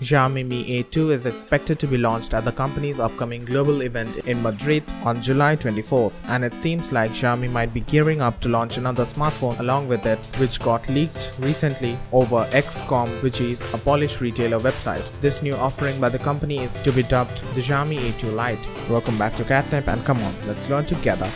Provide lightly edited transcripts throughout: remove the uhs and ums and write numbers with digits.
Xiaomi Mi A2 is expected to be launched at the company's upcoming global event in Madrid on July 24th, and it seems like Xiaomi might be gearing up to launch another smartphone along with it, which got leaked recently over XCOM, which is a Polish retailer website. This new offering by the company is to be dubbed the Xiaomi A2 Lite. Welcome back to QatNip, and come on, let's learn together.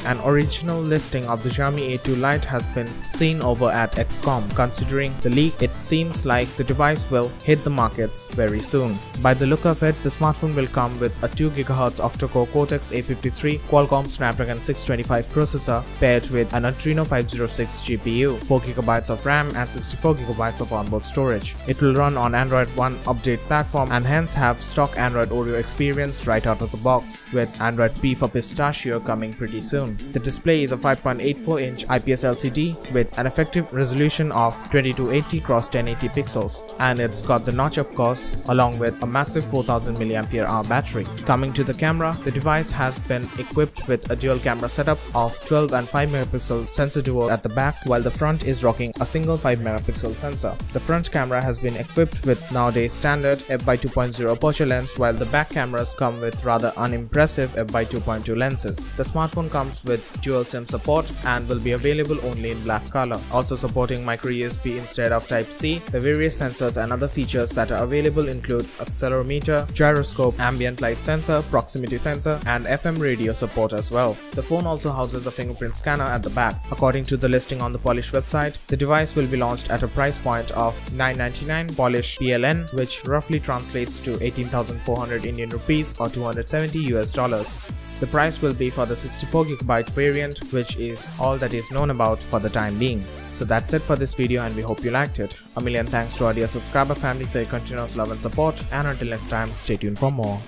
An original listing of the Xiaomi A2 Lite has been seen over at XCOM. Considering the leak, it seems like the device will hit the markets very soon. By the look of it, the smartphone will come with a 2 GHz octa-core Cortex-A53 Qualcomm Snapdragon 625 processor paired with an Adreno 506 GPU, 4 GB of RAM and 64 GB of onboard storage. It will run on Android One update platform and hence have stock Android Oreo experience right out of the box, with Android P for Pistachio coming pretty soon. The display is a 5.84-inch IPS LCD with an effective resolution of 2280x1080 pixels, and it's got the notch of course, along with a massive 4000 mAh battery. Coming to the camera, the device has been equipped with a dual camera setup of 12 and 5 megapixel sensor duo at the back, while the front is rocking a single 5 megapixel sensor. The front camera has been equipped with nowadays standard f/2.0 aperture lens, while the back cameras come with rather unimpressive f/2.2 lenses. The smartphone comes with dual SIM support and will be available only in black color, also supporting micro USB instead of Type-C. The various sensors and other features that are available include accelerometer, gyroscope, ambient light sensor, proximity sensor, and FM radio support as well. The phone also houses a fingerprint scanner at the back. According to the listing on the Polish website, the device will be launched at a price point of 999 Polish PLN, which roughly translates to 18,400 Indian rupees or $270 US. The price will be for the 64 GB variant, which is all that is known about for the time being. So that's it for this video, and we hope you liked it. A million thanks to our dear subscriber family for your continuous love and support, and until next time, stay tuned for more.